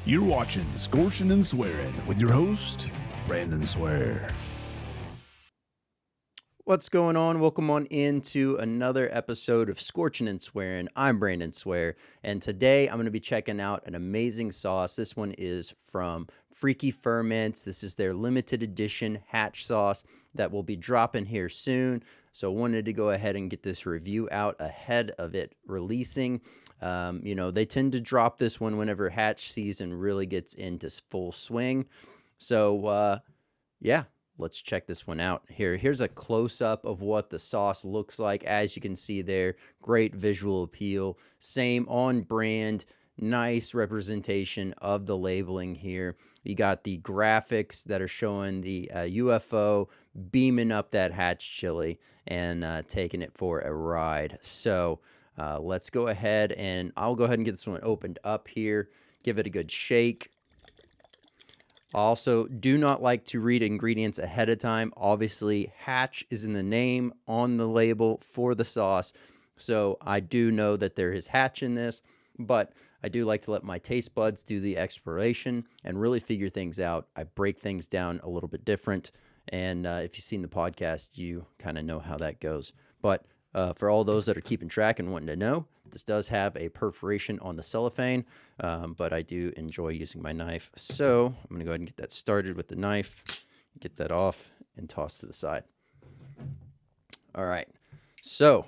You're watching Scorching and Swearing with your host, Brandon Swear. What's going on? Welcome on into another episode of Scorching and Swearing. I'm Brandon Swear, and today I'm going to be checking out an amazing sauce. This one is from Freaky Ferments. This is their limited edition hatch sauce that will be dropping here soon. So I wanted to go ahead and get this review out ahead of it releasing. They tend to drop this one whenever hatch season really gets into full swing. So, let's check this one out here. Here's a close-up of what the sauce looks like. As you can see there, great visual appeal. Same on brand, nice representation of the labeling here. You got the graphics that are showing the UFO beaming up that hatch chili and taking it for a ride. So let's go ahead and I'll go ahead and get this one opened up here. Give it a good shake. Also, do not like to read ingredients ahead of time. Obviously, hatch is in the name on the label for the sauce. So I do know that there is hatch in this, but I do like to let my taste buds do the exploration and really figure things out. I break things down a little bit different. And if you've seen the podcast, you kind of know how that goes. But for all those that are keeping track and wanting to know, this does have a perforation on the cellophane, but I do enjoy using my knife. So I'm going to go ahead and get that started with the knife, get that off, and toss to the side. All right. So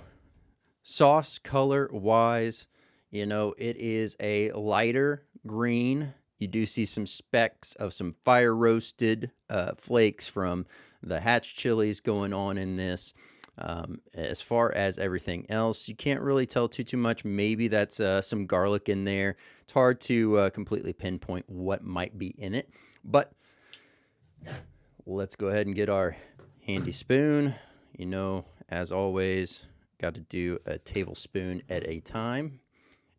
sauce color-wise, it is a lighter green. You do see some specks of some fire-roasted flakes from the hatch chilies going on in this. As far as everything else, you can't really tell too much. Maybe that's some garlic in there. It's hard to completely pinpoint what might be in it. But let's go ahead and get our handy spoon. As always, got to do a tablespoon at a time.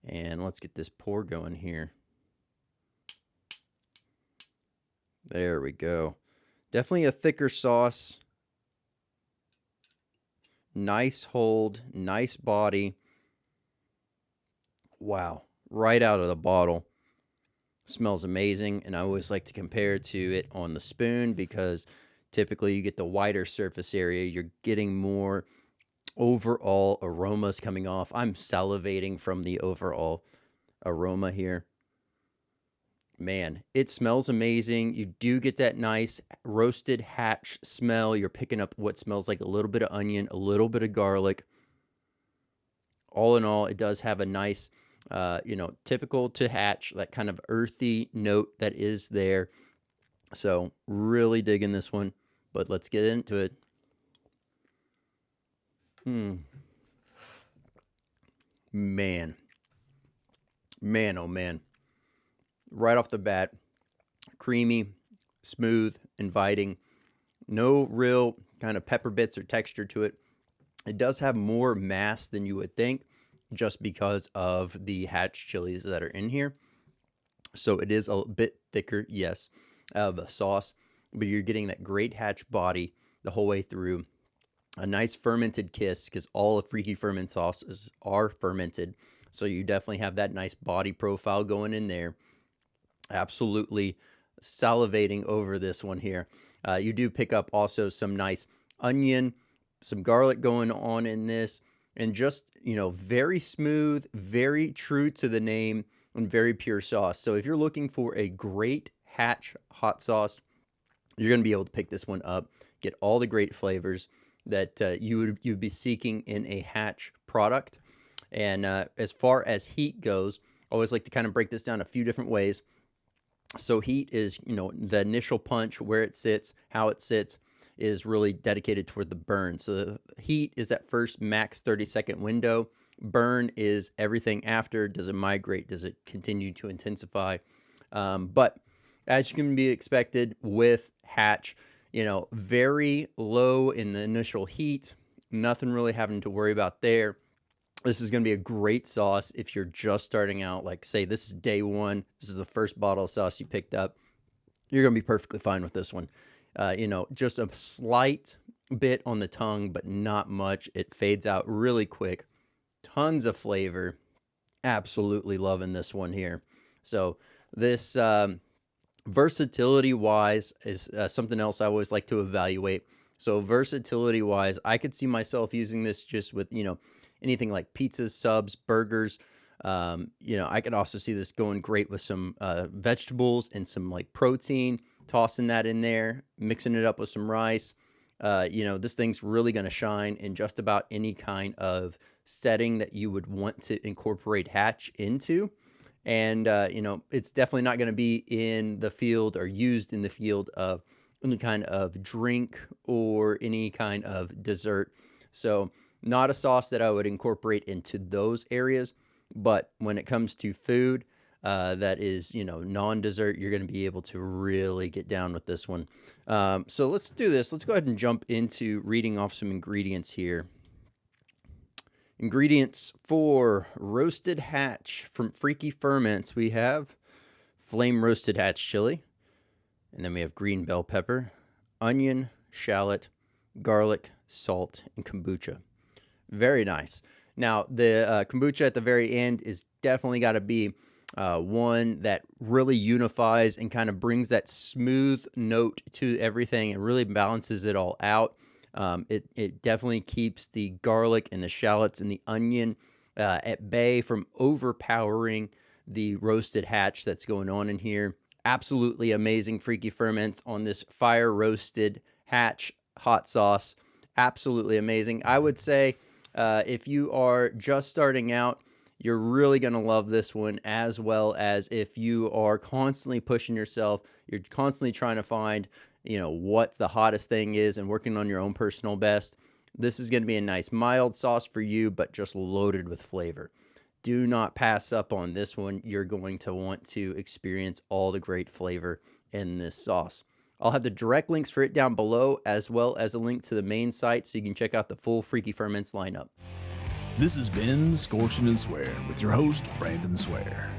And let's get this pour going here. There we go. Definitely a thicker sauce. Nice hold, nice body. Wow, right out of the bottle. Smells amazing, and I always like to compare to it on the spoon because typically you get the wider surface area. You're getting more overall aromas coming off. I'm salivating from the overall aroma here. Man, it smells amazing. You do get that nice roasted hatch smell. You're picking up what smells like a little bit of onion, a little bit of garlic. All in all, it does have a nice, typical to hatch, that kind of earthy note that is there. So really digging this one, but let's get into it. Man, oh man. Right off the bat, creamy, smooth, inviting. No real kind of pepper bits or texture to it. It does have more mass than you would think just because of the hatch chilies that are in here. So it is a bit thicker, yes, of a sauce, but you're getting that great hatch body the whole way through. A nice fermented kiss because all of Freaky Ferment sauces are fermented. So you definitely have that nice body profile going in there. Absolutely salivating over this one here. You do pick up also some nice onion, some garlic going on in this, and just, very smooth, very true to the name, and very pure sauce. So if you're looking for a great hatch hot sauce, you're going to be able to pick this one up, get all the great flavors that you'd be seeking in a hatch product. And as far as heat goes, I always like to kind of break this down a few different ways. So heat is, the initial punch, where it sits, how it sits, is really dedicated toward the burn. So the heat is that first max 30-second window. Burn is everything after. Does it migrate? Does it continue to intensify? But as you can be expected with hatch, very low in the initial heat. Nothing really having to worry about there. This is going to be a great sauce if you're just starting out. Like, say this is day one. This is the first bottle of sauce you picked up. You're going to be perfectly fine with this one. Just a slight bit on the tongue, but not much. It fades out really quick. Tons of flavor. Absolutely loving this one here. So This versatility wise is something else I always like to evaluate. So versatility wise, I could see myself using this just with, anything like pizzas, subs, burgers. I could also see this going great with some vegetables and some like protein, tossing that in there, mixing it up with some rice. This thing's really going to shine in just about any kind of setting that you would want to incorporate hatch into. And, it's definitely not going to be in the field or used in the field of any kind of drink or any kind of dessert. So not a sauce that I would incorporate into those areas. But when it comes to food that is, non-dessert, you're going to be able to really get down with this one. So let's do this. Let's go ahead and jump into reading off some ingredients here. Ingredients for roasted hatch from Freaky Ferments. We have flame roasted hatch chili. And then we have green bell pepper, onion, shallot, garlic, salt, and kombucha. Very nice. Now, the kombucha at the very end is definitely got to be one that really unifies and kind of brings that smooth note to everything and really balances it all out. It definitely keeps the garlic and the shallots and the onion at bay from overpowering the roasted hatch that's going on in here. Absolutely amazing Freaky Ferments on this fire roasted hatch hot sauce. Absolutely amazing. I would say if you are just starting out, you're really going to love this one, as well as if you are constantly pushing yourself, you're constantly trying to find, what the hottest thing is and working on your own personal best. This is going to be a nice mild sauce for you, but just loaded with flavor. Do not pass up on this one. You're going to want to experience all the great flavor in this sauce. I'll have the direct links for it down below, as well as a link to the main site so you can check out the full Freaky Ferments lineup. This has been Scorching and Swearing with your host, Brandon Swear.